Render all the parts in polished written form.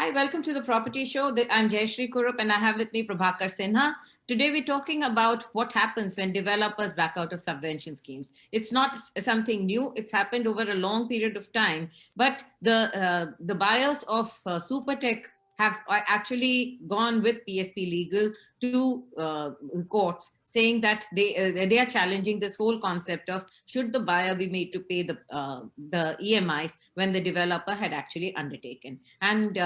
Hi, welcome to the Property Show. I'm Jayashree Kurup and I have with me Prabhakar Sinha. Today we're talking about what happens when developers back out of subvention schemes. It's not something new. It's happened over a long period of time. But the buyers of Supertech have actually gone with PSP Legal to courts, saying that they are challenging this whole concept of should the buyer be made to pay the EMIs when the developer had actually undertaken. And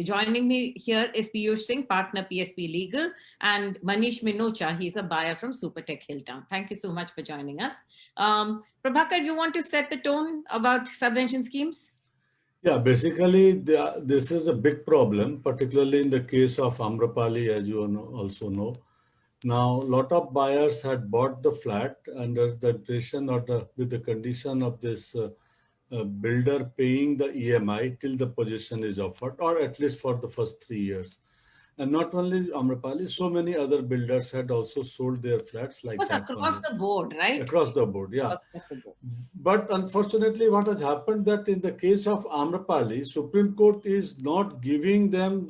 joining me here is Piyush Singh, partner PSP Legal, and Manish Minocha. He's a buyer from Supertech Hill Town. Thank you so much for joining us. Prabhakar, you want to set the tone about subvention schemes? Yeah, basically, this is a big problem, particularly in the case of Amrapali, as you also know. Now, a lot of buyers had bought the flat under the condition or with the condition of this builder paying the EMI till the possession is offered, or at least for the first 3 years. And not only Amrapali, so many other builders had also sold their flats like But that across only. the board, right? Across the board, yeah. Across the board. But unfortunately, what has happened that in the case of Amrapali, Supreme Court is not giving them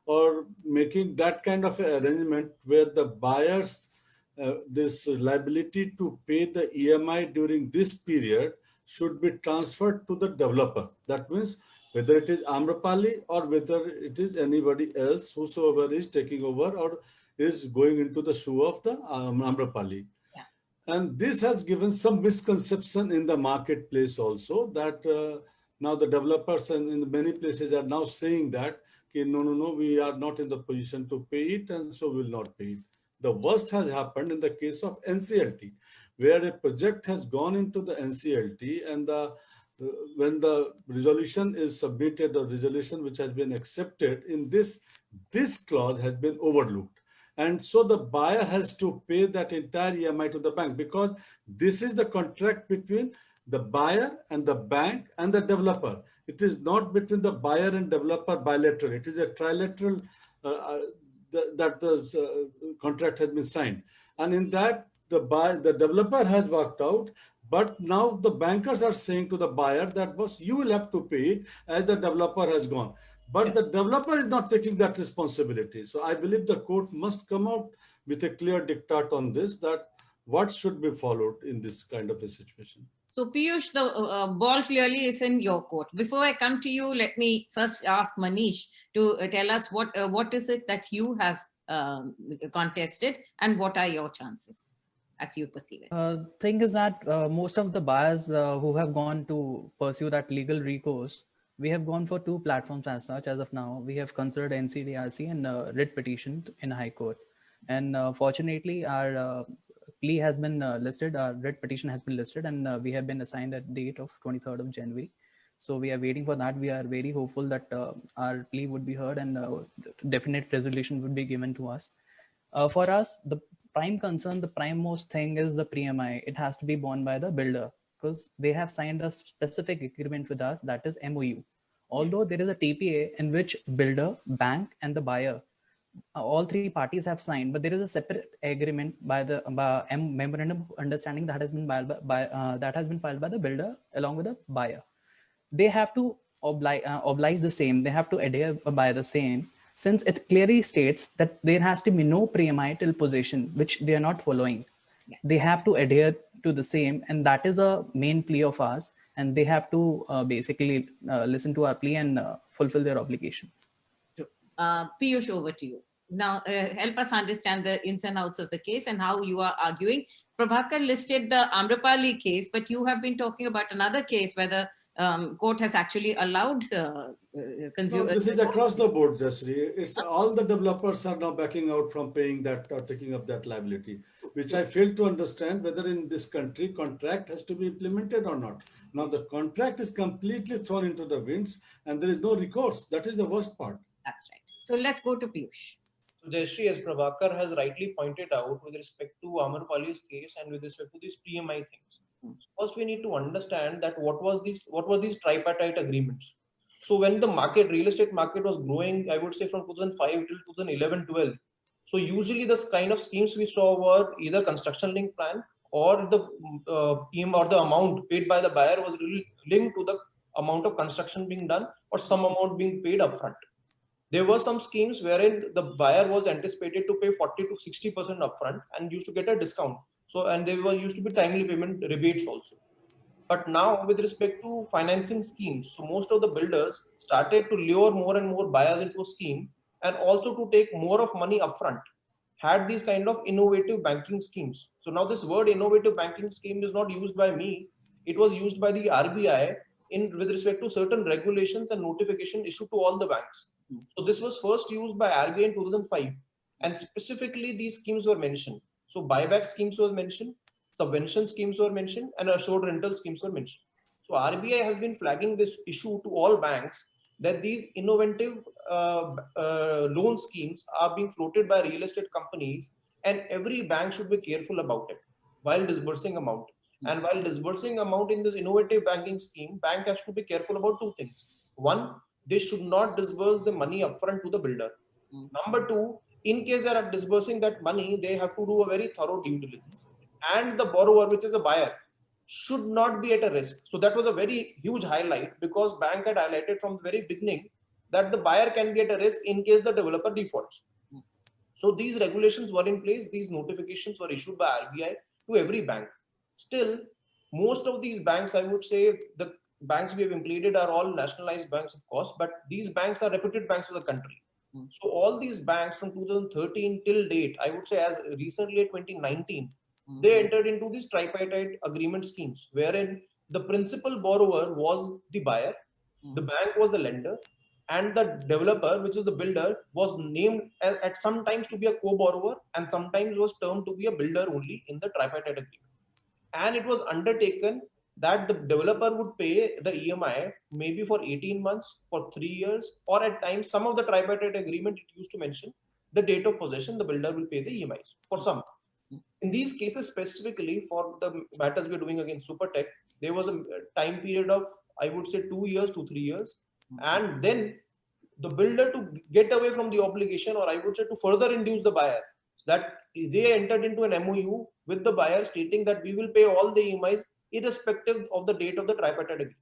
or making that kind of arrangement where the buyers this liability to pay the EMI during this period should be transferred to the developer. That means whether it is Amrapali or whether it is anybody else, whosoever is taking over or is going into the shoe of the Amrapali. And this has given some misconception in the marketplace also that now the developers and in many places are now saying that okay, no, we are not in the position to pay it and so will not pay it. The worst has happened in the case of NCLT, where a project has gone into the NCLT and when the resolution is submitted, the resolution which has been accepted in this clause has been overlooked. And so the buyer has to pay that entire EMI to the bank because this is the contract between the buyer and the bank and the developer. It is not between the buyer and developer bilateral. It is a trilateral that the contract has been signed. And in that, the developer has worked out, but now the bankers are saying to the buyer that boss, you will have to pay it as the developer has gone. But the developer is not taking that responsibility. So I believe the court must come out with a clear diktat on this, that what should be followed in this kind of a situation. So, Piyush, the ball clearly is in your court. Before I come to you, let me first ask Manish to tell us what is it that you have contested and what are your chances as you perceive it? Thing is that most of the buyers who have gone to pursue that legal recourse, we have gone for two platforms as such. As of now, we have considered NCDRC and writ petition in High Court. And fortunately, our plea has been listed, our writ petition has been listed, and we have been assigned a date of 23rd of January. So we are waiting for that. We are very hopeful that our plea would be heard and definite resolution would be given to us. For us, the prime concern, the prime most thing is the pre-EMI. It has to be borne by the builder because they have signed a specific agreement with us, that is MOU. Although there is a TPA in which builder, bank, and the buyer, all three parties have signed, but there is a separate agreement by the memorandum of understanding that has been filed by the builder along with the buyer. They have to oblige the same. They have to adhere by the same, since it clearly states that there has to be no pre-EMI till possession, which they are not following. Yeah. They have to adhere to the same, and that is a main plea of ours. And they have to basically listen to our plea and fulfill their obligation. Piyush, over to you. Now, help us understand the ins and outs of the case and how you are arguing. Prabhakar listed the Amrapali case, but you have been talking about another case where the court has actually allowed consumers. No, this is across the board, Jayashree. It's all the developers are now backing out from paying that or taking up that liability, which I fail to understand whether in this country contract has to be implemented or not. Now the contract is completely thrown into the winds and there is no recourse. That is the worst part. That's right. So let's go to Piyush. So Jayashree, as Prabhakar has rightly pointed out with respect to Amrapali's case and with respect to these pre-EMI things. First, we need to understand that what were these tripartite agreements. So when the real estate market was growing, I would say from 2005 till 2011-12. So usually the kind of schemes we saw were either construction linked plan or the or the amount paid by the buyer was really linked to the amount of construction being done or some amount being paid upfront. There were some schemes wherein the buyer was anticipated to pay 40 to 60% upfront and used to get a discount. So, and there were used to be timely payment rebates also. But now, with respect to financing schemes, so most of the builders started to lure more and more buyers into a scheme and also to take more of money upfront. Had these kind of innovative banking schemes. So now this word innovative banking scheme is not used by me. It was used by the RBI in with respect to certain regulations and notification issued to all the banks. So this was first used by RBI in 2005, and specifically these schemes were mentioned. So buyback schemes were mentioned, subvention schemes were mentioned, and assured rental schemes were mentioned. So RBI has been flagging this issue to all banks that these innovative loan schemes are being floated by real estate companies, and every bank should be careful about it while disbursing amount. And while disbursing amount in this innovative banking scheme, bank has to be careful about two things. One, they should not disburse the money upfront to the builder. Number two, in case they are disbursing that money, they have to do a very thorough due diligence. And the borrower, which is a buyer, should not be at a risk. So that was a very huge highlight, because bank had highlighted from the very beginning that the buyer can be at a risk in case the developer defaults. So these regulations were in place, these notifications were issued by RBI to every bank. Still, most of these banks, I would say the banks we have implemented are all nationalized banks, of course, but these banks are reputed banks of the country. So all these banks from 2013 till date, I would say as recently as 2019, they entered into these tripartite agreement schemes, wherein the principal borrower was the buyer, the bank was the lender, and the developer, which is the builder, was named at some times to be a co-borrower and sometimes was termed to be a builder only in the tripartite agreement. And it was undertaken that the developer would pay the EMI maybe for 18 months, for 3 years, or at times some of the tripartite agreement it used to mention the date of possession, the builder will pay the EMIs for some. In these cases specifically, for the matters we're doing against Supertech, there was a time period of, I would say, 2 years to 3 years. And then the builder, to get away from the obligation, or I would say to further induce the buyer, that they entered into an MOU with the buyer stating that we will pay all the EMIs irrespective of the date of the tripartite agreement.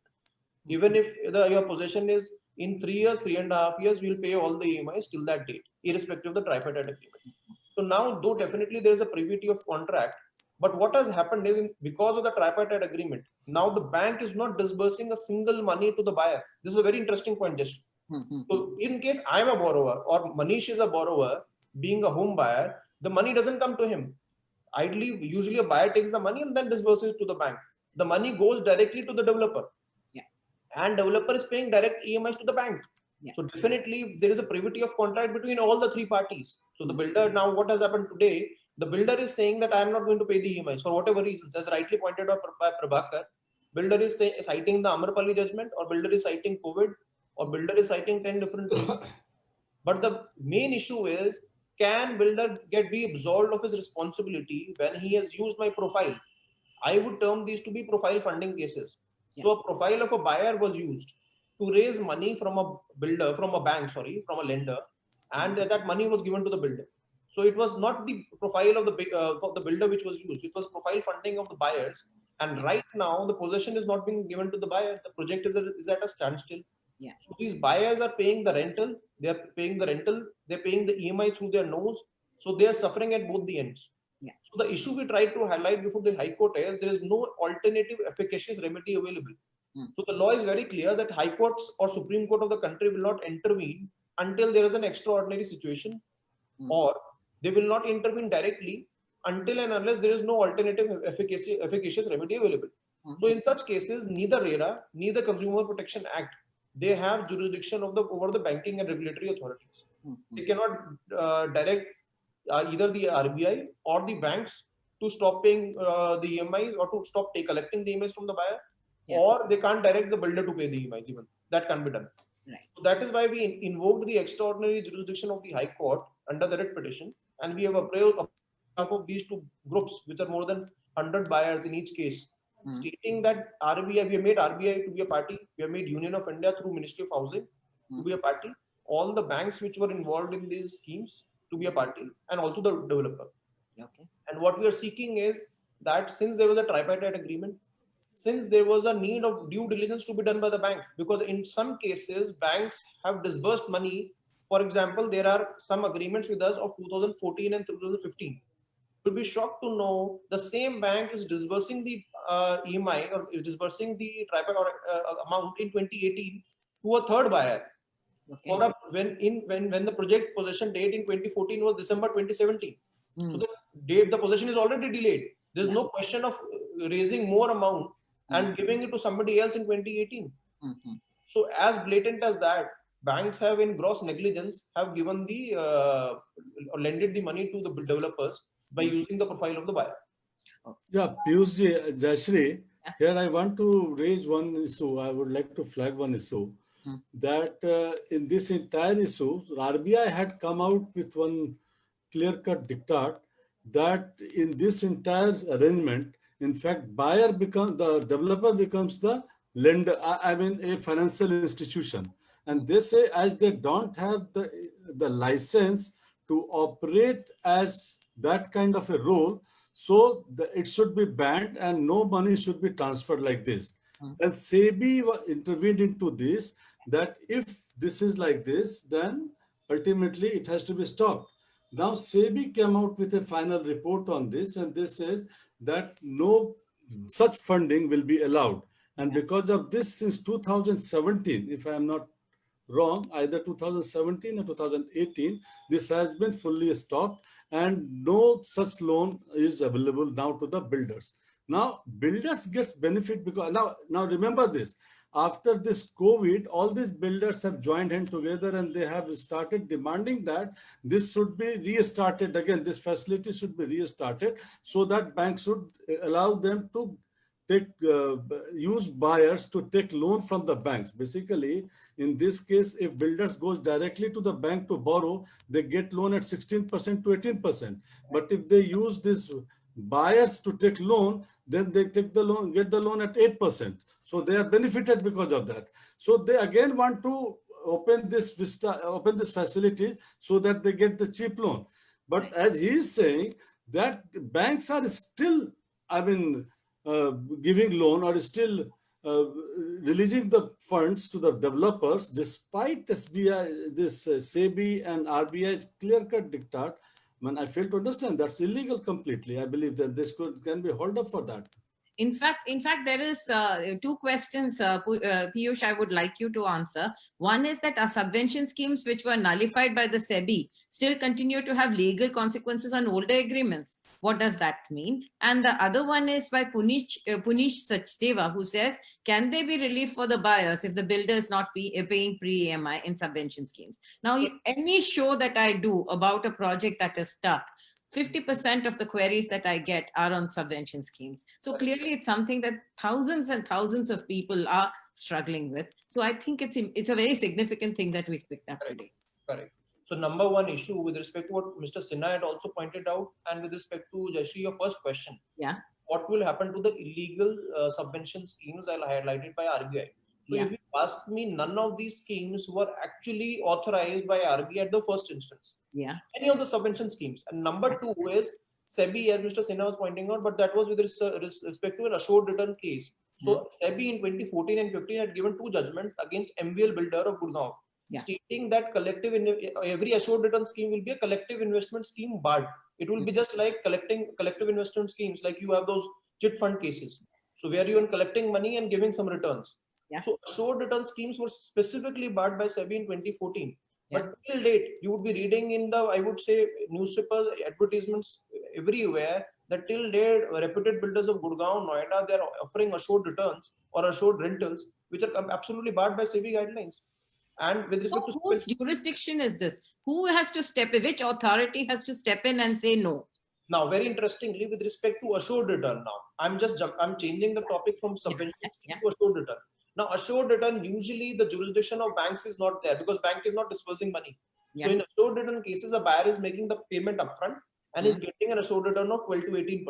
Even if your possession is in 3 years, 3.5 years, we will pay all the EMIs till that date, irrespective of the tripartite agreement. So now, though definitely there is a privity of contract, but what has happened is, because of the tripartite agreement, now the bank is not disbursing a single money to the buyer. This is a very interesting point, just. So in case I'm a borrower or Manish is a borrower, being a home buyer, the money doesn't come to him. Ideally, usually a buyer takes the money and then disburses to the bank. The money goes directly to the developer. Yeah. And developer is paying direct EMIs to the bank. Yeah. So definitely there is a privity of contract between all the three parties. So the builder, now what has happened today, the builder is saying that I am not going to pay the EMIs for whatever reasons, as rightly pointed out by Prabhakar. Builder is citing the Amrapali judgment, or builder is citing COVID, or builder is citing 10 different reasons. But the main issue is, can builder be absolved of his responsibility when he has used my profile? I would term these to be profile funding cases. Yeah. So a profile of a buyer was used to raise money from a builder, from a bank, from a lender, and that money was given to the builder. So it was not the profile of for the builder which was used. It was profile funding of the buyers. And right now, the possession is not being given to the buyer. The project is at a standstill. Yeah. So these buyers are paying the rental. They're paying the EMI through their nose. So they are suffering at both the ends. Yeah. So the issue we tried to highlight before the High Court is, there is no alternative efficacious remedy available. So the law is very clear that High Courts or Supreme Court of the country will not intervene until there is an extraordinary situation, or they will not intervene directly until and unless there is no alternative efficacious remedy available. So in such cases, neither RERA, neither Consumer Protection Act, they have jurisdiction over the banking and regulatory authorities. They cannot direct either the RBI or the banks to stop paying the EMIs, or to stop collecting the EMIs from the buyer, or they can't direct the builder to pay the EMIs even. That can't be done. Right. So that is why we invoked the extraordinary jurisdiction of the High Court under the writ petition, and we have appraised of these two groups, which are more than 100 buyers in each case, stating that RBI, we have made RBI to be a party, we have made Union of India through Ministry of Housing to be a party, all the banks which were involved in these schemes to be a party, and also the developer. Okay. And what we are seeking is that, since there was a tripartite agreement, since there was a need of due diligence to be done by the bank, because in some cases banks have disbursed money For example, there are some agreements with us of 2014 and 2015. You'll be shocked to know the same bank is disbursing the EMI or is disbursing the tripod or amount in 2018 to a third buyer. Okay. For a, when the project possession date in 2014 was December 2017. So the date the possession is already delayed. There's no question of raising more amount and giving it to somebody else in 2018. So as blatant as that, banks have in gross negligence have given the or lended the money to the developers by using the profile of the buyer. Yeah, Piyush Jayashree, here I want to raise one issue. I would like to flag one issue that in this entire issue, RBI had come out with one clear-cut diktat that in this entire arrangement, in fact, the developer becomes the lender, I mean a financial institution. And they say as they don't have the license to operate as that kind of a role, so it should be banned and no money should be transferred like this. And SEBI intervened into this, that if this is like this, then ultimately it has to be stopped. Now SEBI came out with a final report on this, and they said that no such funding will be allowed. And because of this, since 2017, if I am not wrong, either 2017 or 2018, this has been fully stopped and no such loan is available now to the builders. Now, builders gets benefit because now remember this, after this COVID, all these builders have joined hands together and they have started demanding that this should be restarted again. This facility should be restarted so that banks should allow them to use buyers to take loan from the banks. Basically, in this case, if builders goes directly to the bank to borrow, they get loan at 16% to 18%. But if they use this buyers to take loan, then they take the loan, get the loan at 8%. So they are benefited because of that. So they again want to open this facility so that they get the cheap loan. But as he is saying that banks are still, giving loan or still releasing the funds to the developers despite SEBI and RBI's clear-cut diktat. I fail to understand. That's illegal completely. I believe that this can be held up for that. In fact, there is two questions, Piyush, I would like you to answer. One is that our subvention schemes, which were nullified by the SEBI, still continue to have legal consequences on older agreements. What does that mean? And the other one is by Punish Sachdeva, who says, can they be relief for the buyers if the builder is not paying pre-EMI in subvention schemes? Now, any show that I do about a project that is stuck, 50% of the queries that I get are on subvention schemes. So clearly it's something that thousands and thousands of people are struggling with. So I think it's a very significant thing that we've picked up today. Correct. So number one issue with respect to what Mr. Sinha had also pointed out, and with respect to Jayashree, your first question. Yeah. What will happen to the illegal subvention schemes highlighted by RBI? So if you ask me, none of these schemes were actually authorized by RBI at the first instance. Yeah. Any of the subvention schemes. And number two is SEBI, as Mr. Sinha was pointing out, but that was with respect to an assured return case. So SEBI in 2014 and 15 had given two judgments against MVL Builder of Gurugram, stating that every assured return scheme will be a collective investment scheme barred. It will be just like collective investment schemes, like you have those chit fund cases. So where you are collecting money and giving some returns. So assured return schemes were specifically barred by SEBI in 2014. But till date, you would be reading in the, I would say, newspapers, advertisements everywhere that till date, reputed builders of Gurugram, Noida, they are offering assured returns or assured rentals, which are absolutely barred by SEBI guidelines. And with respect to whose jurisdiction is this? Who has to step in? Which authority has to step in and say no? Now, very interestingly, with respect to assured return, now I'm changing the topic from subvention to assured return. Now, assured return, usually the jurisdiction of banks is not there because bank is not disbursing money. So in assured return cases, the buyer is making the payment upfront and is getting an assured return of 12 to 18%.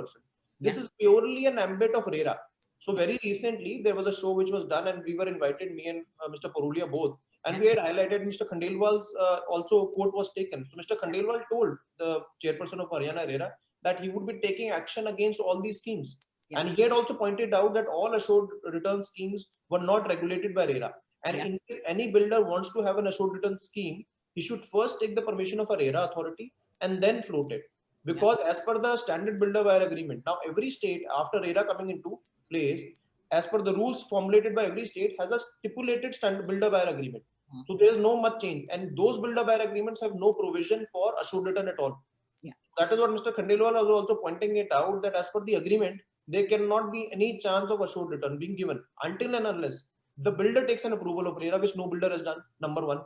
This is purely an ambit of RERA. So very recently, there was a show which was done and we were invited, me and Mr. Parulia both. And we had highlighted Mr. Khandelwal's also quote was taken. So Mr. Khandelwal told the chairperson of Haryana RERA that he would be taking action against all these schemes. And he had also pointed out that all assured return schemes were not regulated by RERA. And in case any builder wants to have an assured return scheme, he should first take the permission of a RERA authority and then float it. Because as per the standard builder buyer agreement, now every state after RERA coming into place, as per the rules formulated by every state, has a stipulated standard builder buyer agreement. So there is no much change, and those builder buyer agreements have no provision for assured return at all. That is what Mr. Khandelwal was also pointing it out, that as per the agreement, there cannot be any chance of assured return being given until and unless the builder takes an approval of RERA, which no builder has done, number one.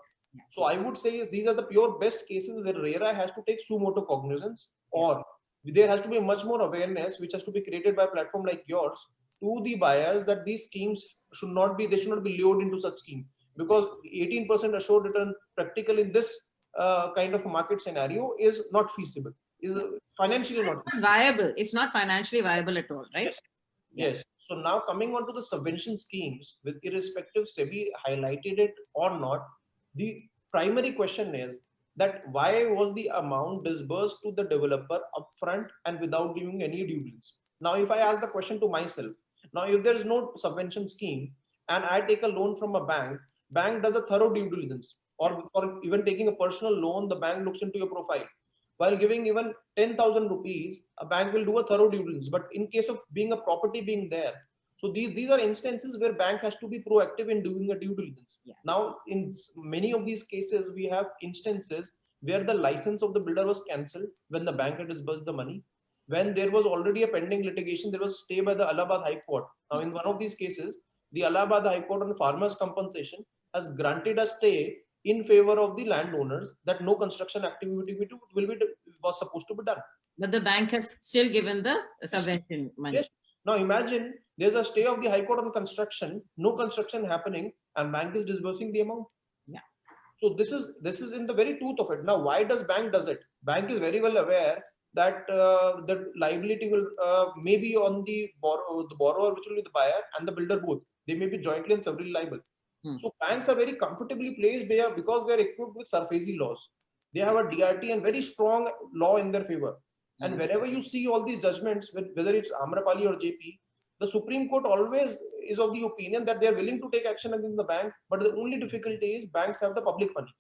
So I would say these are the pure best cases where RERA has to take suo motu cognizance, or there has to be much more awareness which has to be created by a platform like yours to the buyers, that these schemes should not be lured into such scheme, because 18% assured return practically in this kind of a market scenario is not feasible, is financially not feasible. Viable. It's not financially viable at all, right? Yes. Yes. So now coming on to the subvention schemes, with irrespective SEBI highlighted it or not, the primary question is that why was the amount disbursed to the developer upfront and without giving any due diligence? Now, if I ask the question to myself, now if there is no subvention scheme and I take a loan from a bank does a thorough due diligence, or for even taking a personal loan, the bank looks into your profile. While giving even 10,000 rupees, a bank will do a thorough due diligence. But in case of being a property being there, so these are instances where bank has to be proactive in doing a due diligence. Now, in many of these cases, we have instances where the license of the builder was cancelled when the bank had disbursed the money. When there was already a pending litigation, there was a stay by the Allahabad High Court. Now, in one of these cases, the Allahabad High Court on farmers' compensation has granted a stay in favor of the landowners, that no construction activity was supposed to be done. But the bank has still given the subvention money. Yes. Now imagine there's a stay of the High Court on construction, no construction happening, and bank is disbursing the amount. So this is in the very truth of it. Now, why does it? Bank is very well aware that the liability will may be on the borrower, which will be the buyer, and the builder both. They may be jointly and severally liable. So banks are very comfortably placed there because they are equipped with SARFAESI laws. They have a DRT and very strong law in their favor. And wherever you see all these judgments, whether it's Amrapali or JP, the Supreme Court always is of the opinion that they are willing to take action against the bank, but the only difficulty is banks have the public money.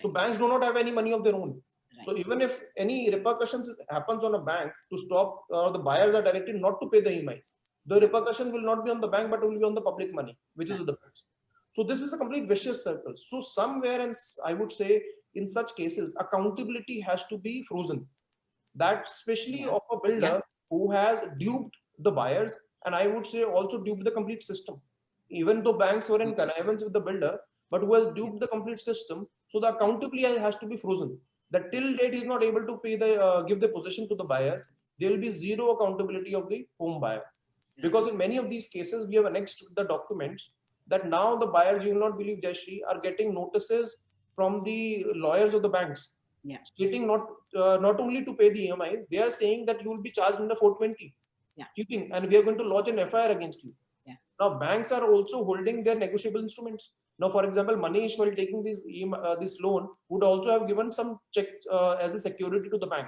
So banks do not have any money of their own. So even if any repercussions happens on a bank to stop, the buyers are directed not to pay the EMIs, the repercussion will not be on the bank, but will be on the public money, which is the difference. So this is a complete vicious circle. So somewhere, and I would say in such cases, accountability has to be frozen. That especially of a builder who has duped the buyers, and I would say also duped the complete system. Even though banks were in connivance with the builder, but who has duped the complete system, so the accountability has to be frozen. That till date he is not able to pay the give the possession to the buyers, there will be zero accountability of the home buyer. Because in many of these cases, we have annexed the documents that now the buyers, you will not believe, Jayashree, are getting notices from the lawyers of the banks, stating not only to pay the EMIs, they are saying that you will be charged under 420, cheating, and we are going to lodge an FIR against you. Now banks are also holding their negotiable instruments. Now, for example, Manish, while taking this loan, would also have given some check as a security to the bank.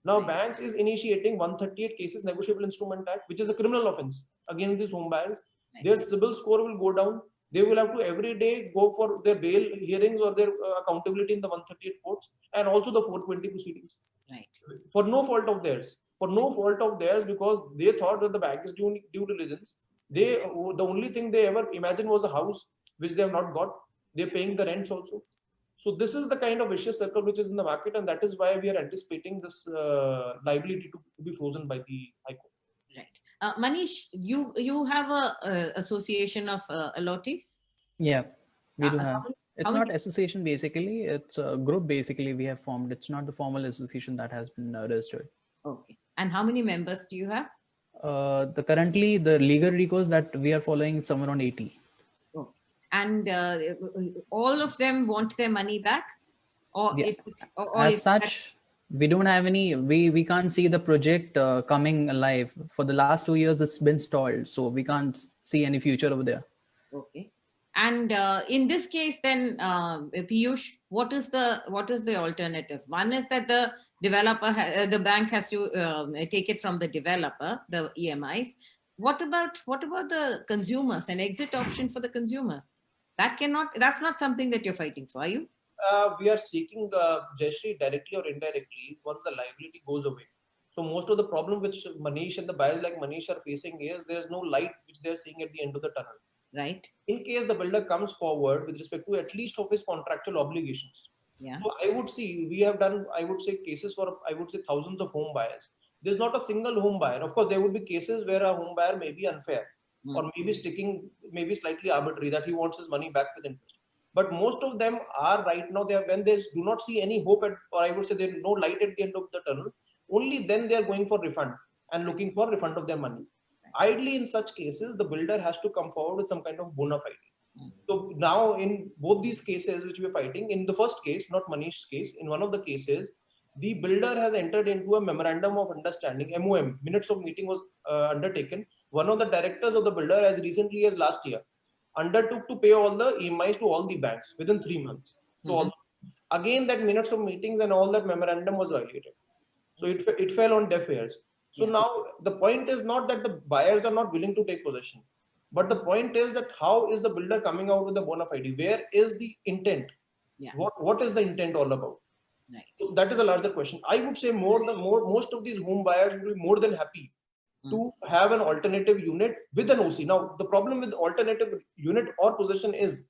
Now, banks is initiating 138 cases negotiable instrument act, which is a criminal offense against these home buyers. Their CIBIL score will go down. They will have to every day go for their bail hearings or their accountability in the 138 courts, and also the 420 proceedings. For no fault of theirs. For no fault of theirs, because they thought that the bank is doing due diligence. The only thing they ever imagined was a house, which they have not got. They're paying the rents also. So this is the kind of vicious circle which is in the market, and that is why we are anticipating this liability to be frozen by the High Court. Manish, you have a association of allottees? Yeah, we do have. It's how not many- association basically, it's a group basically we have formed. It's not the formal association that has been registered. Okay. And how many members do you have? Currently the legal recourse that we are following is somewhere around 80. Okay. And all of them want their money back? Or Yeah. if or As is such, we don't have any, we can't see the project coming alive. For the last 2 years, it's been stalled. So we can't see any future over there. okay. And in this case, then, Piyush, what is the alternative? One is that the developer, the bank has to take it from the developer, the EMIs. What about the consumers? An exit option for the consumers? That's not something that you're fighting for, are you? we are seeking Jayashree directly or indirectly once the liability goes away. So most of the problem which Manish and the buyers like Manish are facing is there is no light which they are seeing at the end of the tunnel. Right. In case the builder comes forward with respect to at least of his contractual obligations. Yeah. So I would see, we have done, I would say, cases for, I would say, thousands of home buyers. There's not a single home buyer. Of course, there would be cases where a home buyer may be unfair or maybe sticking, maybe slightly arbitrary, that he wants his money back with interest. But most of them are right now, they are, when they do not see any hope at, or I would say there's no light at the end of the tunnel, only then they are going for refund and looking for refund of their money. Ideally, in such cases, the builder has to come forward with some kind of bona fide. So now in both these cases which we are fighting, in the first case, not Manish's case, in one of the cases, the builder has entered into a memorandum of understanding, MOM, minutes of meeting was undertaken. One of the directors of the builder, as recently as last year, undertook to pay all the EMIs to all the banks within 3 months. So again, that minutes of meetings and all that memorandum was violated. So it fell on deaf ears. So now the point is not that the buyers are not willing to take possession, but the point is that how is the builder coming out with the bona fide? Where is the intent? Yeah. What is the intent all about? Right. So that is a larger question. I would say most of these home buyers will be more than happy to have an alternative unit with an OC. Now the problem with alternative unit or possession is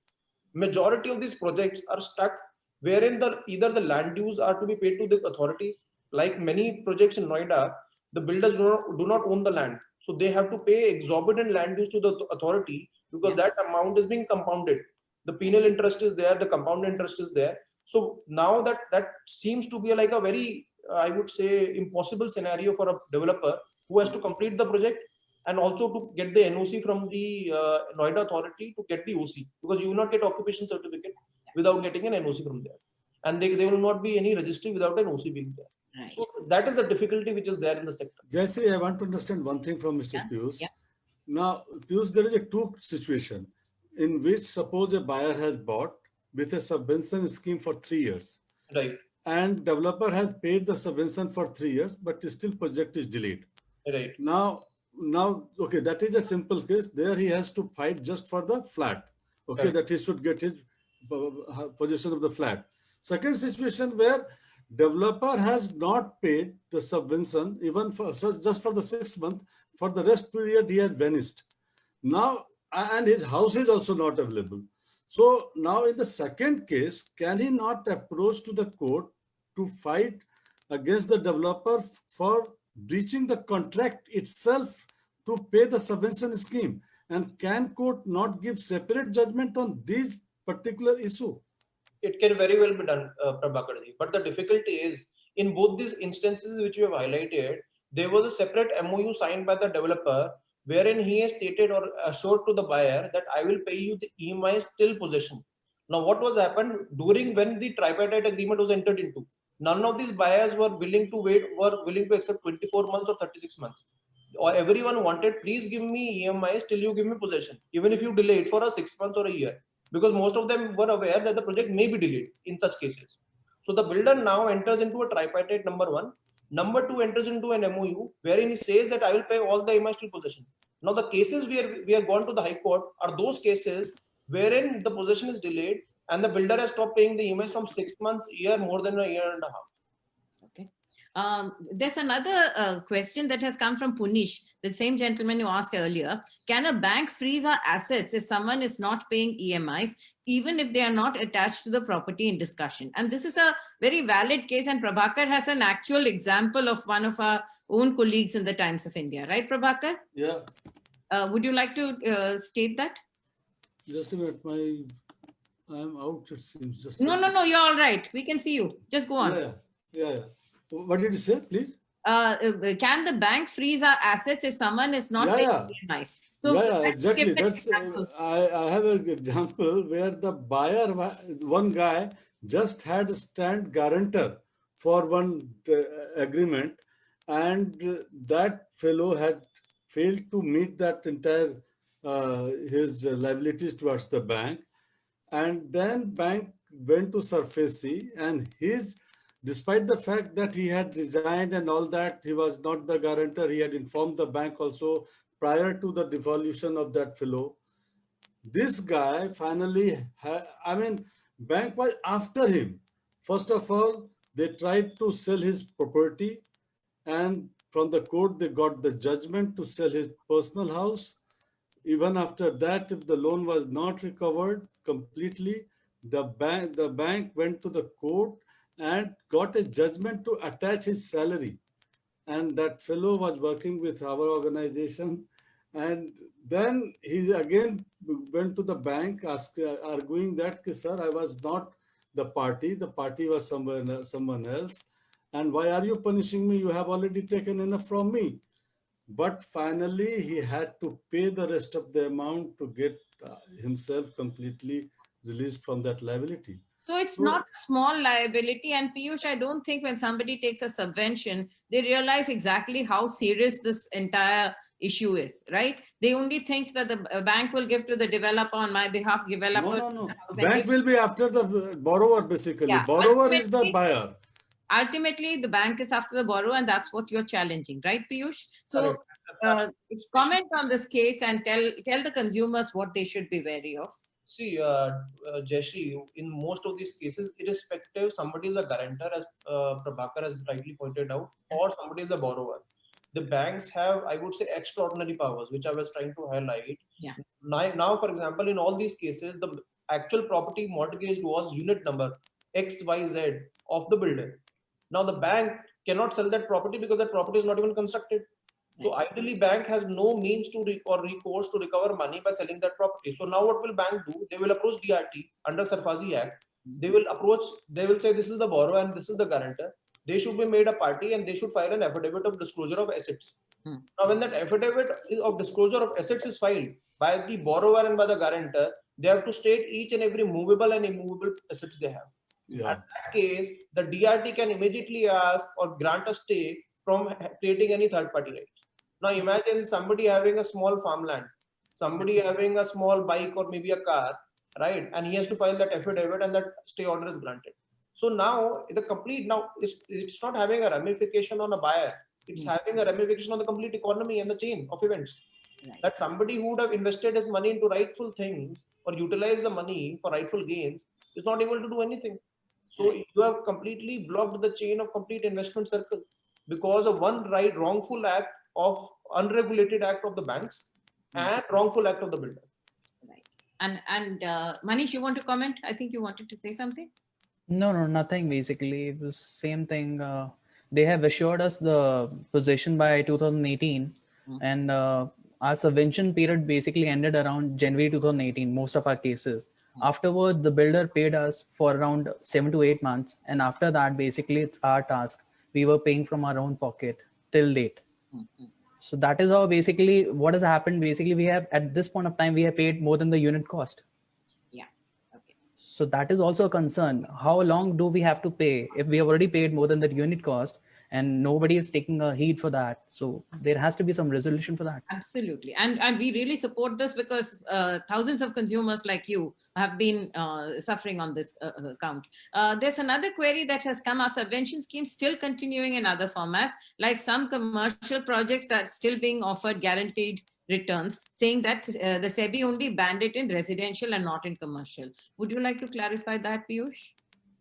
majority of these projects are stuck wherein either the land dues are to be paid to the authorities. Like many projects in Noida, the builders do not own the land, so they have to pay exorbitant land dues to the authority because that amount is being compounded. The penal interest is there, the compound interest is there. So now that seems to be like a very, I would say, impossible scenario for a developer who has to complete the project and also to get the NOC from the Noida authority to get the OC, because you will not get occupation certificate without getting an NOC from there, and there will not be any registry without an OC being there. Right. So that is the difficulty which is there in the sector. Jayashree, I want to understand one thing from Mr. Piyush. Yeah. Now, Piyush, there is a two situation in which suppose a buyer has bought with a subvention scheme for 3 years. Right. And developer has paid the subvention for 3 years, but still project is delayed. Right. Now, okay, that is a simple case. There he has to fight just for the flat. Okay, Correct. that he should get his possession of the flat. Second situation where developer has not paid the subvention even for just for the 6 months. For the rest period, he has vanished. Now, and his house is also not available. So now in the second case, can he not approach to the court to fight against the developer for breaching the contract itself to pay the subvention scheme? And can court not give separate judgment on this particular issue? It can very well be done, Prabhakarji. But the difficulty is, in both these instances which you have highlighted, there was a separate MOU signed by the developer wherein he has stated or assured to the buyer that I will pay you the EMIs till possession. Now, what was happened during when the tripartite agreement was entered into? None of these buyers were willing to accept 24 months or 36 months. Or everyone wanted, please give me EMIs till you give me possession, even if you delay it for a 6 months or a year, because most of them were aware that the project may be delayed in such cases. So the builder now enters into a tripartite, number one. Number two, enters into an MOU wherein he says that I will pay all the EMIs till possession. Now the cases we have gone to the High Court are those cases wherein the possession is delayed and the builder has stopped paying the EMIs from 6 months, year, more than a year and a half. Okay. There's another question that has come from Punish, the same gentleman you asked earlier. Can a bank freeze our assets if someone is not paying EMIs, even if they are not attached to the property in discussion? And this is a very valid case, and Prabhakar has an actual example of one of our own colleagues in the Times of India. Right, Prabhakar? Yeah. Would you like to state that? Just a minute, I'm out, it seems. Just No, you're all right. We can see you. Just go on. Yeah. What did you say, please? Can the bank freeze our assets if someone is not paying EMIs? So exactly. That's I have an example where the buyer, one guy, just had a stand guarantor for one agreement, and that fellow had failed to meet that entire his liabilities towards the bank, and then bank went to SARFAESI, and despite the fact that he had resigned and all that, he was not the guarantor. He had informed the bank also prior to the devolution of that fellow. This guy finally, Bank was after him. First of all, they tried to sell his property, and from the court they got the judgment to sell his personal house. Even after that, if the loan was not recovered completely, the bank went to the court and got a judgment to attach his salary. And that fellow was working with our organization. And then he again went to the bank, arguing that, sir, I was not the party was someone else. And why are you punishing me? You have already taken enough from me. But finally, he had to pay the rest of the amount to get himself completely released from that liability. So it's not So, a small liability. And Piyush, I don't think when somebody takes a subvention, they realize exactly how serious this entire issue is, right? They only think that the bank will give to the developer on my behalf, no, developer no, no. the house and Bank give. will be after the borrower, basically. Yeah, Borrower is the buyer. ultimately the bank is after the borrower, and that's what you're challenging, right, Piyush? So Correct. That's comment on this case and tell the consumers what they should be wary of. See, Jayashree, in most of these cases, irrespective, somebody is a guarantor, as Prabhakar has rightly pointed out, or somebody is a borrower. The banks have, I would say, extraordinary powers, which I was trying to highlight. Yeah. Now, for example, in all these cases, the actual property mortgage was unit number XYZ of the builder. Now, the bank cannot sell that property because that property is not even constructed. So ideally, bank has no means to or recourse to recover money by selling that property. So now what will bank do? They will approach DRT under SARFAESI Act. They will approach, they will say this is the borrower and this is the guarantor. They should be made a party and they should file an affidavit of disclosure of assets. Now when that affidavit of disclosure of assets is filed by the borrower and by the guarantor, they have to state each and every movable and immovable assets they have. Yeah. At that case, the DRT can immediately ask or grant a stay from creating any third party rights. Now imagine somebody having a small farmland, somebody having a small bike or maybe a car, right? And he has to file that affidavit and that stay order is granted. So now the complete now it's not having a ramification on a buyer. It's having a ramification on the complete economy and the chain of events. Right. That somebody who would have invested his money into rightful things or utilized the money for rightful gains is not able to do anything. So you have completely blocked the chain of complete investment circle because of one wrongful act of unregulated act of the banks and wrongful act of the builder. Right. And Manish, you want to comment? I think you wanted to say something. No, nothing. Basically, it was same thing. They have assured us the possession by 2018, and our subvention period basically ended around January 2018. Most of our cases. Afterward, the builder paid us for around 7 to 8 months, and after that, basically, it's our task. We were paying from our own pocket till date. So that is how basically what has happened. Basically, we have at this point of time we have paid more than the unit cost. Yeah. Okay. So that is also a concern. How long do we have to pay if we have already paid more than the unit cost and nobody is taking a heed for that? So there has to be some resolution for that. Absolutely. And we really support this because thousands of consumers like you have been suffering on this account. There's another query that has come. Are subvention schemes still continuing in other formats, like some commercial projects that are still being offered guaranteed returns, saying that the SEBI only banned it in residential and not in commercial? Would you like to clarify that, Piyush?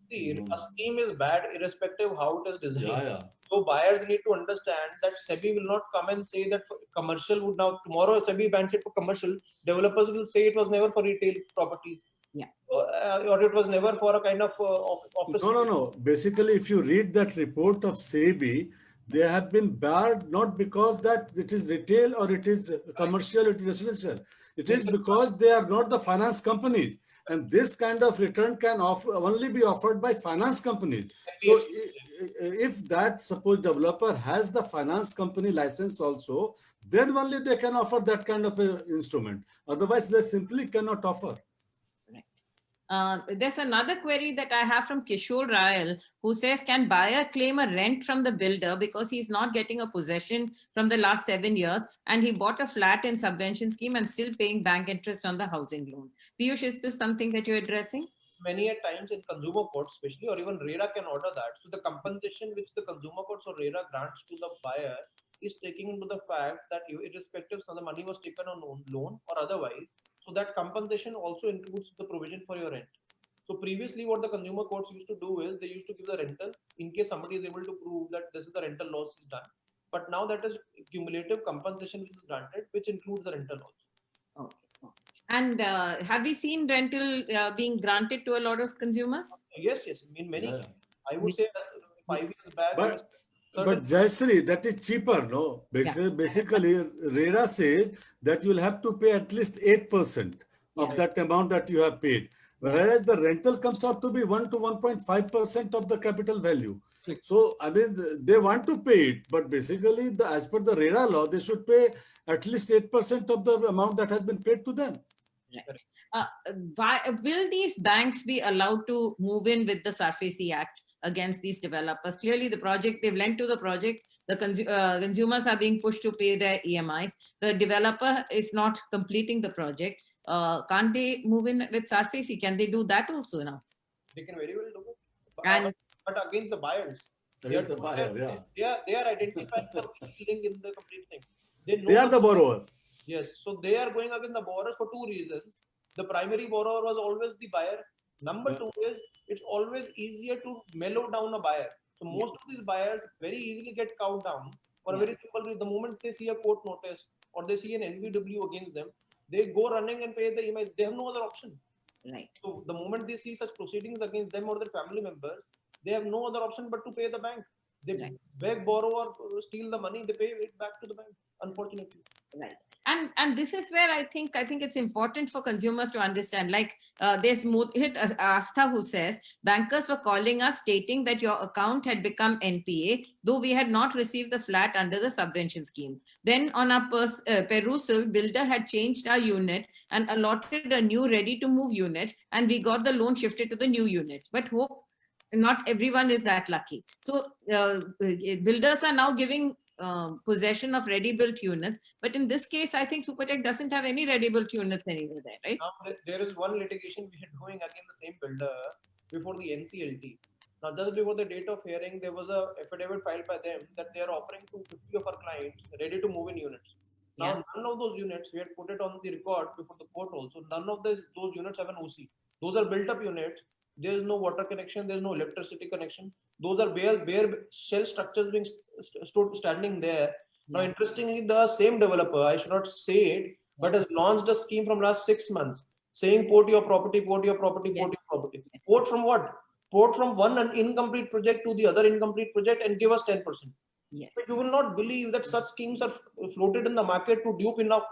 See, a scheme is bad irrespective of how it is designed. Yeah. So buyers need to understand that SEBI will not come and say that for commercial would now tomorrow SEBI bans it for commercial. Developers will say it was never for retail properties. Yeah. Or it was never for a kind of office. No. Basically, if you read that report of SEBI, they have been barred not because that it is retail or it is commercial, it is residential. It is because they are not the finance companies. And this kind of return can only be offered by finance companies. So if that suppose developer has the finance company license also, then only they can offer that kind of instrument. Otherwise, they simply cannot offer. There's another query that I have from Kishore Rayal, who says, can buyer claim a rent from the builder because he's not getting a possession from the last 7 years and he bought a flat in subvention scheme and still paying bank interest on the housing loan? Piyush, is this something that you're addressing? Many a times in consumer courts, especially, or even RERA can order that. So the compensation which the consumer courts or RERA grants to the buyer is taking into the fact that irrespective of the money was taken on loan or otherwise, so that compensation also includes the provision for your rent. So previously, what the consumer courts used to do is they used to give the rental in case somebody is able to prove that this is the rental loss is done. But now that is cumulative compensation which is granted, which includes the rental also. Okay. And have we seen rental being granted to a lot of consumers? Yes, yes. In many, Yeah. I would say 5 years back, But certain, Jayashree, that is cheaper, no? Yeah. Basically, RERA says that you'll have to pay at least 8% of Yeah. that amount that you have paid. Whereas the rental comes out to be 1 to 1.5% of the capital value. So, I mean, they want to pay it, but basically, as per the RERA law, they should pay at least 8% of the amount that has been paid to them. Right. Will these banks be allowed to move in with the SARFAESI Act against these developers? Clearly, the project, they've lent to the project, the consumers are being pushed to pay their EMIs. The developer is not completing the project. Can't they move in with SARFAESI? Can they do that also now? they can very well do it. And But against the buyers, Against the buyer, yeah. they are identifying the weak link in the complete thing. They know They are the borrower. Yes, so they are going against the borrowers for two reasons. The primary borrower was always the buyer. Number two is it's always easier to mellow down a buyer. So most of these buyers very easily get cowed down for a very simple reason. The moment they see a court notice or they see an NVW against them, they go running and pay the EMI. They have no other option. right. So the moment they see such proceedings against them or their family members, they have no other option but to pay the bank. They beg, borrow, or steal the money. They pay it back to the bank. Unfortunately. Right. And this is where I think it's important for consumers to understand. Like there's Mohit Astha who says bankers were calling us stating that your account had become NPA, though we had not received the flat under the subvention scheme. Then on our perusal, builder had changed our unit and allotted a new ready-to-move unit, and we got the loan shifted to the new unit. But hope not everyone is that lucky. So builders are now giving possession of ready-built units, but in this case, I think Supertech doesn't have any ready-built units anywhere there, right? Now there is one litigation we are doing against the same builder before the NCLT. Now, just before the date of hearing, there was a affidavit filed by them that they are offering to 50 of our clients ready to move in units. Now, none of those units, we had put it on the record before the court also, none of those units have an OC. Those are built up units. There is no water connection, there is no electricity connection. Those are bare shell structures being standing there. Now, interestingly, the same developer, I should not say it, but has launched a scheme from last 6 months saying port your property, port your property, port your property. Port from what? Port from one incomplete project to the other incomplete project and give us 10%. Yes. So you will not believe that such schemes are floated in the market to dupe enough.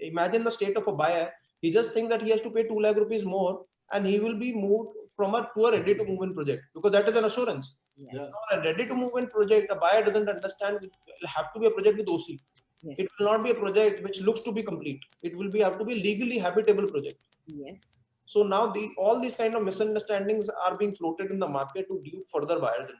Imagine the state of a buyer. He just thinks that he has to pay 2 lakh rupees more and he will be moved from a to a ready to move in project because that is an assurance. Yes. So a ready to move in project, a buyer doesn't understand it will have to be a project with OC. Yes. It will not be a project which looks to be complete. It will be have to be legally habitable project. Yes. So now all these kind of misunderstandings are being floated in the market to dupe further buyers.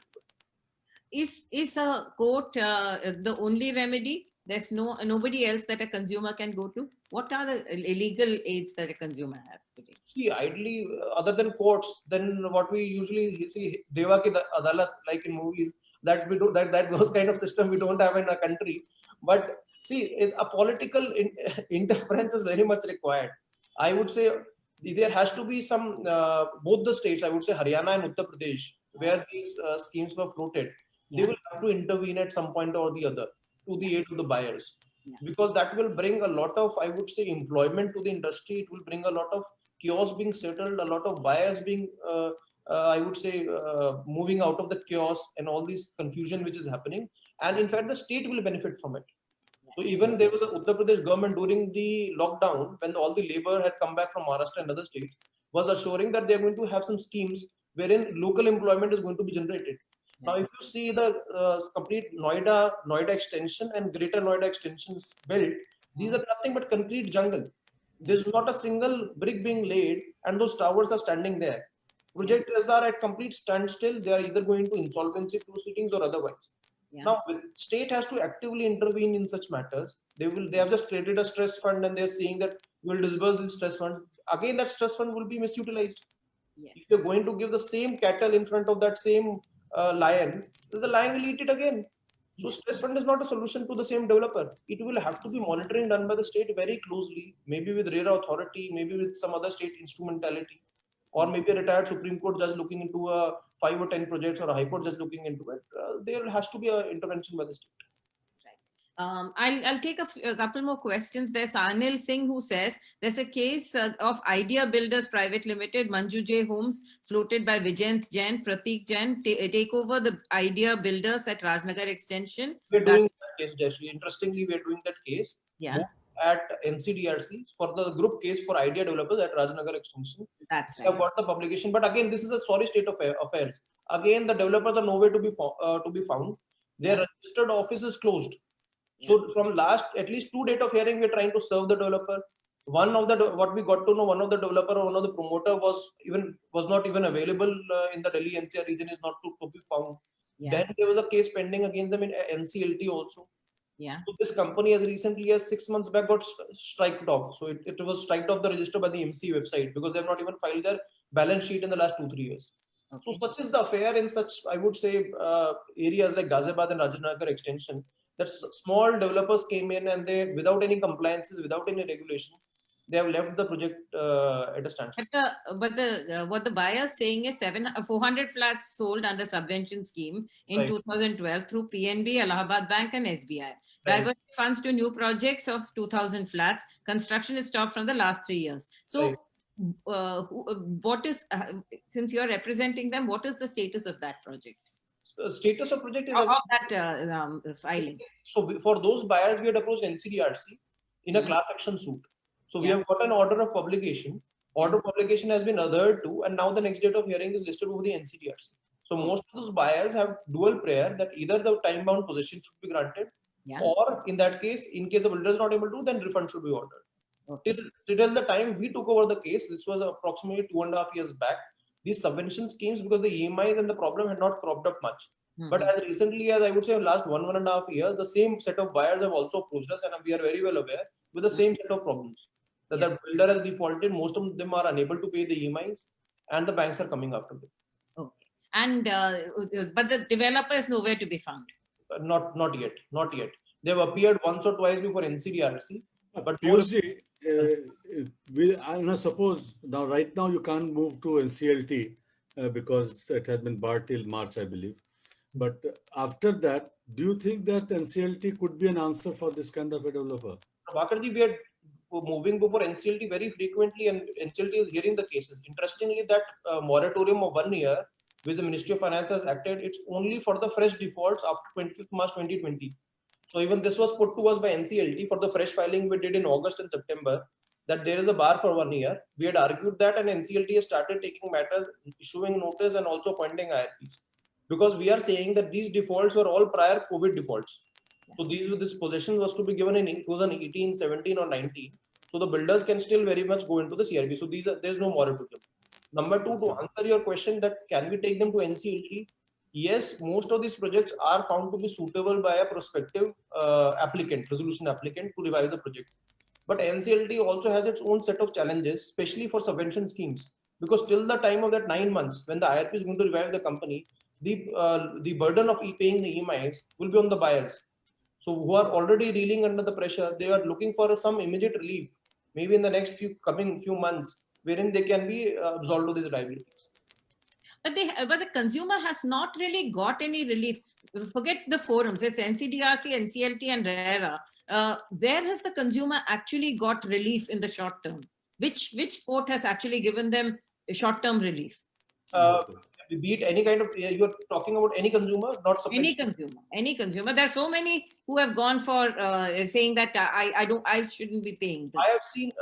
Is a court the only remedy? There's nobody else that a consumer can go to. What are the legal aids that a consumer has today? See, ideally, other than courts, then what we usually see, Deva ki Adalat, like in movies, that we do that those kind of system we don't have in our country. But see, a political interference is very much required. I would say there has to be some both the states. I would say Haryana and Uttar Pradesh, where these schemes were floated. They will have to intervene at some point or the other to the aid of the buyers, because that will bring a lot of, I would say, employment to the industry. It will bring a lot of chaos being settled, a lot of buyers being, I would say, moving out of the chaos and all this confusion which is happening. And in fact, the state will benefit from it. So even there was a Uttar Pradesh government during the lockdown, when all the labor had come back from Maharashtra and other states, was assuring that they're going to have some schemes wherein local employment is going to be generated. Now, if you see the complete Noida extension and Greater Noida extensions built, these are nothing but concrete jungle. There's not a single brick being laid, and those towers are standing there. Projects are at complete standstill. They are either going to insolvency proceedings or otherwise. Now, the state has to actively intervene in such matters. They have just created a stress fund, and they're saying that we will disburse these stress funds. Again, that stress fund will be misutilized. If you're going to give the same cattle in front of that same lion, the lion will eat it again. So stress fund is not a solution to the same developer. It will have to be monitoring done by the state very closely, maybe with RERA authority, maybe with some other state instrumentality. or maybe a retired Supreme Court judge looking into a 5 or 10 projects, or a High Court judge looking into it, there has to be an intervention by the state. I'll take a couple more questions. There's Anil Singh who says there's a case of Idea Builders Private Limited, Manju J Homes, floated by Vijayant Jain, Prateek Jain, take over the Idea Builders at Raj Nagar Extension. We're doing that case, Jayashree. Interestingly, we're doing that case Yeah, at NCDRC for the group case for Idea Developers at Raj Nagar Extension. that's I've right. got the publication, but again, this is a sorry state of affairs. Again, the developers are nowhere to be found. Their registered office is closed. So from last at least 2 days of hearing, we're trying to serve the developer. One of the what we got to know, one of the developer or one of the promoter was not even available in the Delhi NCR region, is not to be found. Yeah. Then there was a case pending against them in NCLT also. Yeah. So this company as recently as 6 months back got striked off. So it was striked off the register by the MC website because they have not even filed their balance sheet in the last 2-3 years. Okay. So such is the affair in such, I would say, areas like Ghaziabad and Raj Nagar Extension, that small developers came in and they, without any compliances, without any regulation, they have left the project at a standstill. But what the buyer is saying is 400 flats sold under subvention scheme in 2012 through PNB, Allahabad Bank and SBI. Diverted funds to new projects of 2,000 flats. Construction is stopped from the last 3 years. So what is, since you're representing them, what is the status of that project? Status of project is of that filing. So for those buyers, we had approached NCDRC in a class action suit. So we have got an order of publication. Order of publication has been adhered to, and now the next date of hearing is listed over the NCDRC. So most of those buyers have dual prayer that either the time-bound possession should be granted, or in that case, in case the builder is not able to, then refund should be ordered. Okay. Till the time we took over the case, this was approximately 2.5 years back, these subvention schemes, because the EMIs and the problem had not cropped up much. But as recently as I would say last 1.5 years, the same set of buyers have also approached us, and we are very well aware with the same set of problems. That the builder has defaulted, most of them are unable to pay the EMIs, and the banks are coming after them. Okay. And but the developer is nowhere to be found. Not yet. They have appeared once or twice before NCDRC. But Piyushji, I suppose now right now you can't move to NCLT because it has been barred till March, I believe. But after that, do you think that NCLT could be an answer for this kind of a developer? Prabhakarji, we are moving before NCLT very frequently, and NCLT is hearing the cases. Interestingly, that moratorium of 1 year, which the Ministry of Finance has acted, it's only for the fresh defaults after 25th March 2020. So even this was put to us by NCLT for the fresh filing we did in August and September, that there is a bar for 1 year. We had argued that, and NCLT has started taking matters, issuing notice and also appointing IRPs. Because we are saying that these defaults were all prior COVID defaults. So this possession was to be given in 2018, 17 or 19. So the builders can still very much go into the CRB. So there's no moratorium. Number two, to answer your question that can we take them to NCLT? Yes, most of these projects are found to be suitable by a prospective resolution applicant to revive the project. But NCLT also has its own set of challenges, especially for subvention schemes. Because till the time of that 9 months, when the IRP is going to revive the company, the burden of paying the EMIs will be on the buyers. So who are already reeling under the pressure, they are looking for some immediate relief, maybe in the next few months, wherein they can be absolved of these liabilities. But the consumer has not really got any relief. Forget the forums. It's NCDRC, NCLT, and RERA. Where has the consumer actually got relief in the short term? Which court has actually given them short-term relief? Be it any kind of, you're talking about any consumer, not any consumer. There are so many who have gone for saying that I shouldn't be paying this. I have seen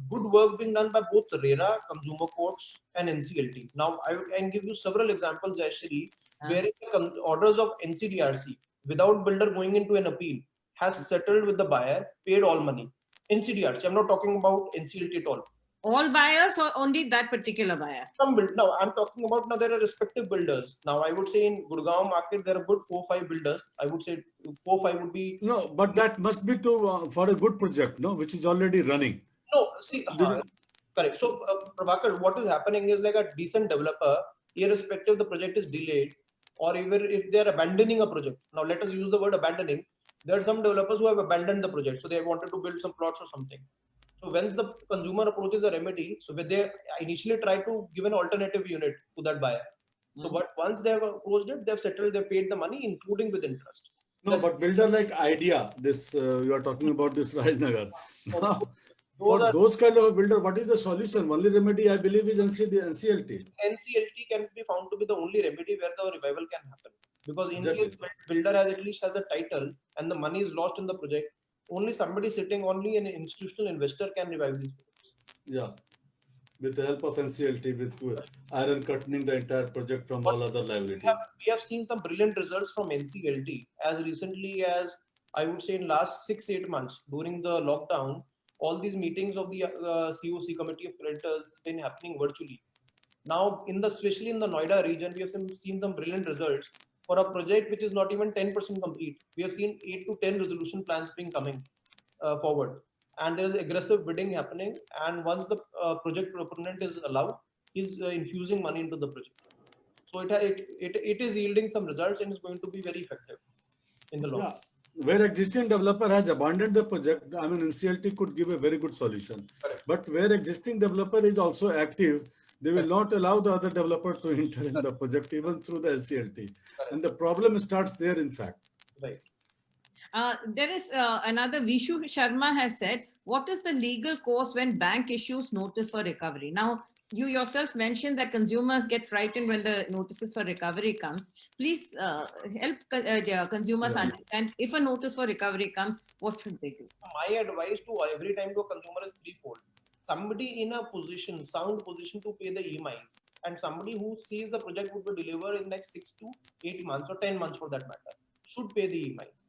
good work being done by both RERA, consumer courts, and NCLT. Now I can give you several examples, Jayashree, where the orders of NCDRC, without builder going into an appeal, has settled with the buyer, paid all money. NCDRC, I'm not talking about NCLT at all. All buyers or only that particular buyer? No, I'm talking about now there are respective builders. Now I would say in Gurugram market there are good 4-5 builders. I would say 4-5 would be. No, but that must be for a good project, no, which is already running. No, see, correct. So Prabhakar, what is happening is like a decent developer, irrespective the project is delayed, or even if they are abandoning a project. Now let us use the word abandoning. There are some developers who have abandoned the project, so they wanted to build some plots or something. So once the consumer approaches a remedy, so when they initially try to give an alternative unit to that buyer. So but once they have approached it, they've settled, they paid the money, including with interest. No, but builder like idea, this you are talking about this Raj Nagar. Now, for those kind of a builder, what is the solution? Only remedy, I believe, is NCLT. NCLT can be found to be the only remedy where the revival can happen. Because in Exactly. case builder has at least has a title and the money is lost in the project, only somebody sitting, only an institutional investor can revive these projects. Yeah, with the help of NCLT, with iron curtaining the entire project from all other liability. We have seen some brilliant results from NCLT as recently as, I would say, in last 6-8 months during the lockdown. All these meetings of the COC, Committee of Creditors, have been happening virtually. Now, especially in the Noida region, we have seen some brilliant results for a project which is not even 10% complete. We have seen 8 to 10 resolution plans being coming forward, and there is aggressive bidding happening. And once the project proponent is allowed, he's infusing money into the project. So it is yielding some results and is going to be very effective in the long run. Yeah, where existing developer has abandoned the project, I mean, NCLT could give a very good solution. Correct. But where existing developer is also active, they will not allow the other developer to enter in the project even through the NCLT. Correct. And the problem starts there, in fact. Right. There is another Vishu Sharma has said, what is the legal course when bank issues notice for recovery? Now, you yourself mentioned that consumers get frightened when the notices for recovery comes. Please help consumers understand, if a notice for recovery comes, what should they do? My advice to every time to a consumer is threefold. Somebody in a position, sound position to pay the EMIs, and somebody who sees the project would be delivered in next 6 to 8 months or 10 months for that matter, should pay the EMIs.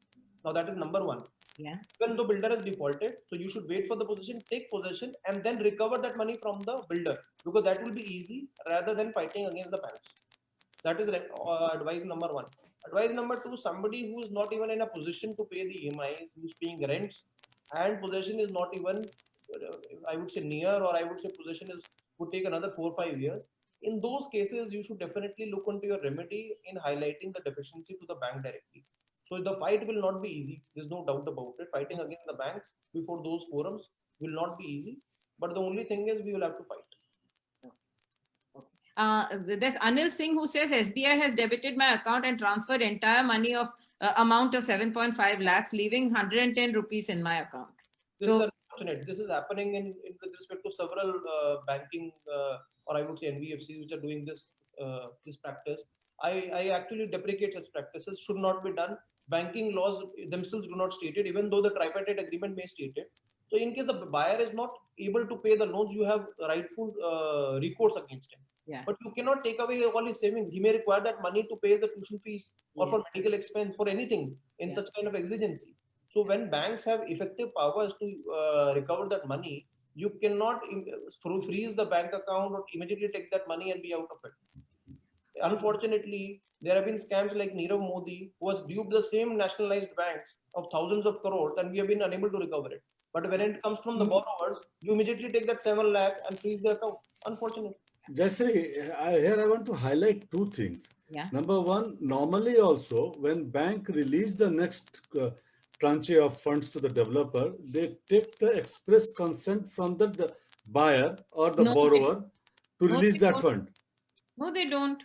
Now that is number one. Yeah. When the builder has defaulted, so you should wait for the possession, take possession, and then recover that money from the builder, because that will be easy rather than fighting against the banks. That is advice number one. Advice number two, somebody who is not even in a position to pay the EMIs, who is paying rents, and possession is not even, I would say, near, or I would say possession would take another 4 or 5 years. In those cases, you should definitely look into your remedy in highlighting the deficiency to the bank directly. So the fight will not be easy. There's no doubt about it. Fighting against the banks before those forums will not be easy. But the only thing is we will have to fight. There's Anil Singh who says SBI has debited my account and transferred entire money of amount of 7.5 lakhs, leaving 110 rupees in my account. This is unfortunate. This is happening in with respect to several banking or I would say NBFCs which are doing this practice. I actually deprecate such practices. Should not be done. Banking laws themselves do not state it, even though the tripartite agreement may state it. So in case the buyer is not able to pay the loans, you have rightful recourse against him. Yeah. But you cannot take away all his savings. He may require that money to pay the tuition fees or for medical expense, for anything in such kind of exigency. So when banks have effective powers to recover that money, you cannot freeze the bank account or immediately take that money and be out of it. Unfortunately, there have been scams like Nirav Modi, who has duped the same nationalized banks of thousands of crores, and we have been unable to recover it. But when it comes from the borrowers, you immediately take that 7 lakh and freeze the account. Unfortunately. Jayashree, here I want to highlight two things. Yeah. Number one, normally also when bank release the next tranche of funds to the developer, they take the express consent from the buyer or the borrower to release that fund. No, they don't.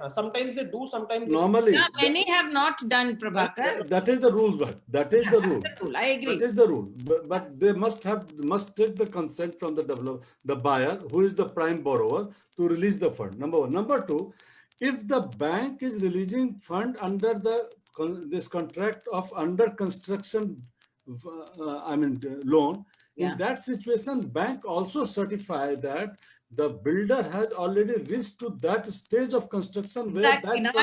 Sometimes they do, sometimes normally. Yeah, many have not done, Prabhakar. That is the rule, but that is the rule. That's the rule. I agree. That is the rule. But they must take the consent from the buyer, who is the prime borrower, to release the fund. Number one. Number two, if the bank is releasing fund under this contract of under construction, loan, in that situation, bank also certify that the builder has already reached to that stage of construction where that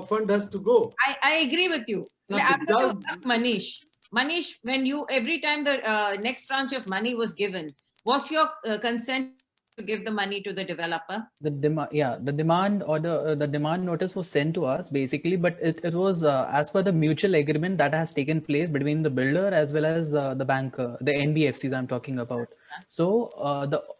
fund has to go. I agree with you. Manish, when every time the next tranche of money was given, was your consent to give the money to the developer? The demand or the demand notice was sent to us basically, but it was as per the mutual agreement that has taken place between the builder as well as the bank, the NBFCs I'm talking about. So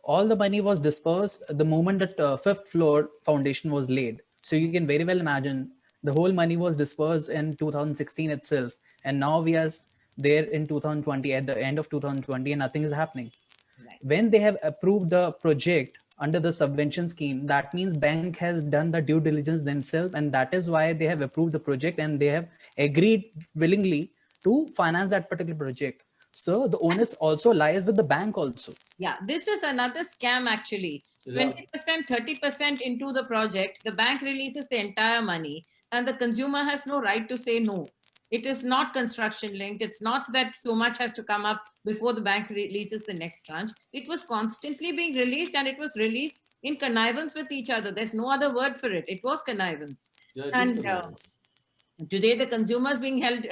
all the money was dispersed the moment that fifth floor foundation was laid. So you can very well imagine the whole money was dispersed in 2016 itself, and now we are there in 2020, at the end of 2020, and nothing is happening. Right. When they have approved the project under the subvention scheme, that means bank has done the due diligence themselves, and that is why they have approved the project and they have agreed willingly to finance that particular project. So the onus also lies with the bank also. Yeah, this is another scam actually. Yeah. 20%, 30% into the project, the bank releases the entire money, and the consumer has no right to say no. It is not construction linked. It's not that so much has to come up before the bank releases the next tranche. It was constantly being released, and it was released in connivance with each other. There's no other word for it. It was connivance. Yeah, it is And connivance. today the consumer is being held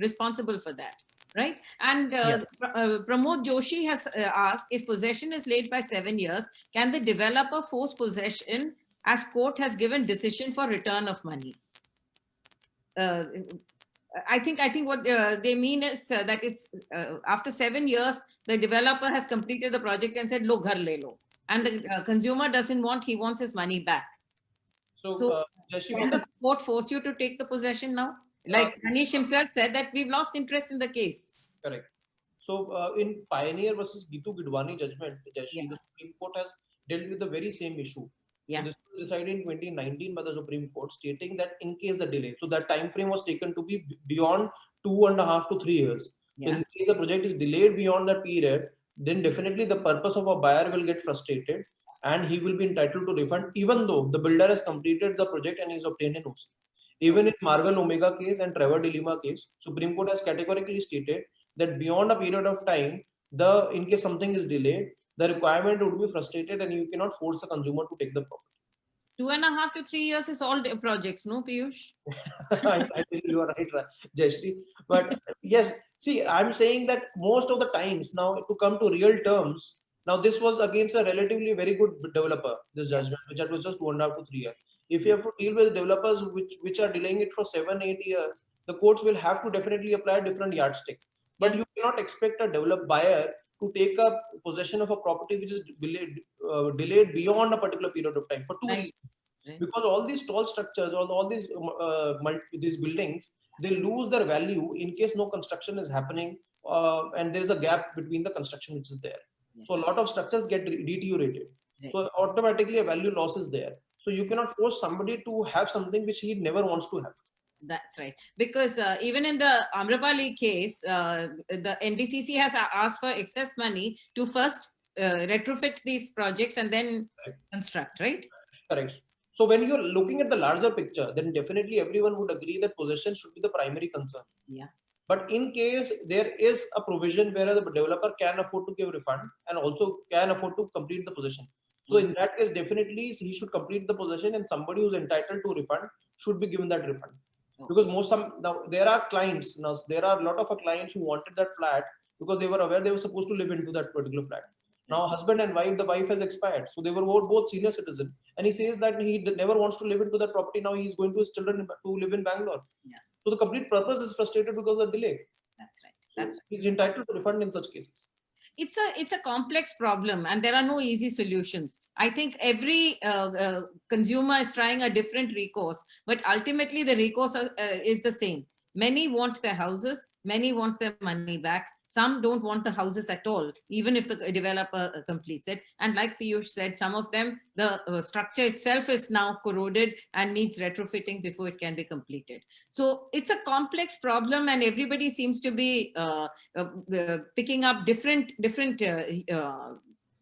responsible for that, right? And Pramod Joshi has asked, if possession is laid by 7 years, can the developer force possession as court has given decision for return of money? I think what they mean is that it's after 7 years, the developer has completed the project and said, "Lo, ghar le lo," and the consumer doesn't want; he wants his money back. So, Jayashree, can the court force you to take the possession now? Like Manish himself said that we've lost interest in the case. correct. So in Pioneer versus Gitu Gidwani judgment, Jayashree, the Supreme Court has dealt with the very same issue. Yeah. So this was decided in 2019 by the Supreme Court, stating that in case the delay, so that time frame was taken to be beyond 2.5 to 3 years. So Yeah. in case the project is delayed beyond that period, then definitely the purpose of a buyer will get frustrated and he will be entitled to refund, even though the builder has completed the project and is obtained an OC. Even in Marvel Omega case and Trevor Dilemma case, Supreme Court has categorically stated that beyond a period of time, in case something is delayed, the requirement would be frustrated and you cannot force the consumer to take the property. 2.5 to 3 years is all projects, no, Piyush? I think you are right, Jayashree. But yes, see, I'm saying that most of the times now, to come to real terms, now this was against a relatively very good developer, this judgment, which was just 2.5 to 3 years. If you have to deal with developers which are delaying it for 7-8 years, the courts will have to definitely apply a different yardstick. But you cannot expect a developed buyer to take up possession of a property which is delayed beyond a particular period of time for 2 years. Because all these tall structures, all these buildings, they lose their value in case no construction is happening, and there is a gap between the construction which is there. So a lot of structures get deteriorated. So automatically a value loss is there. So you cannot force somebody to have something which he never wants to have. That's right. Because even in the Amrapali case, the NDCC has asked for excess money to first retrofit these projects and then construct, right? Correct. So when you're looking at the larger picture, then definitely everyone would agree that possession should be the primary concern. Yeah. But in case there is a provision where the developer can afford to give refund and also can afford to complete the possession. So in that case, definitely he should complete the possession and somebody who's entitled to refund should be given that refund. Because now there are clients, now there are a lot of our clients who wanted that flat because they were aware they were supposed to live into that particular flat. Now husband and wife, the wife has expired. So they were both senior citizens. And he says that he never wants to live into that property. Now he's going to his children to live in Bangalore. Yeah. So the complete purpose is frustrated because of the delay. That's right. That's right. He's entitled to refund in such cases. It's a complex problem and there are no easy solutions. I think every consumer is trying a different recourse, but ultimately the recourse is the same. Many want their houses, many want their money back. Some don't want the houses at all, even if the developer completes it. And like Piyush said, some of them, the structure itself is now corroded and needs retrofitting before it can be completed. So it's a complex problem and everybody seems to be picking up different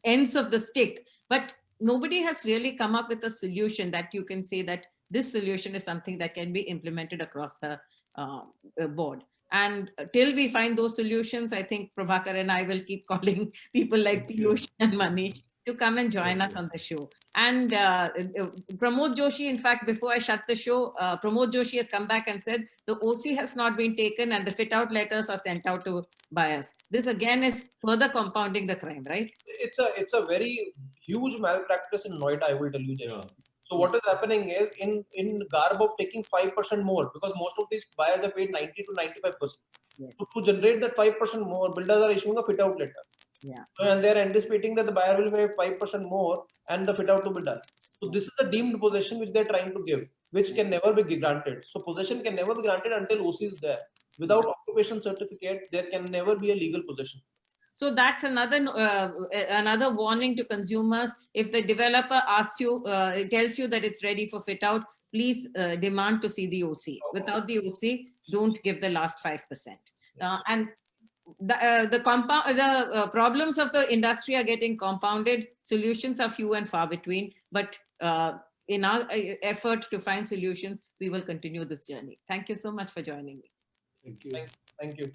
ends of the stick. But nobody has really come up with a solution that you can say that this solution is something that can be implemented across the board. And till we find those solutions, I think Prabhakar and I will keep calling people like Piyush and Manish to come and join us on the show. And Pramod Joshi, in fact, before I shut the show, Pramod Joshi has come back and said the OC has not been taken and the fit-out letters are sent out to buyers. This again is further compounding the crime, right? It's a very huge malpractice in Noida, I will tell you. Yeah. So what is happening is in garb of taking 5% more, because most of these buyers are paid 90 to 95%. Yes. So to generate that 5% more, builders are issuing a fit-out letter. Yeah. And they're anticipating that the buyer will pay 5% more and the fit-out to be done. So this is the deemed possession which they're trying to give, which can never be granted. So possession can never be granted until OC is there. Without occupation certificate, there can never be a legal possession. So that's another warning to consumers. If the developer asks you, tells you that it's ready for fit out, please demand to see the OC. Without the OC, don't give the last 5%. And the problems of the industry are getting compounded. Solutions are few and far between. But in our effort to find solutions, we will continue this journey. Thank you so much for joining me. Thank you. Thank you.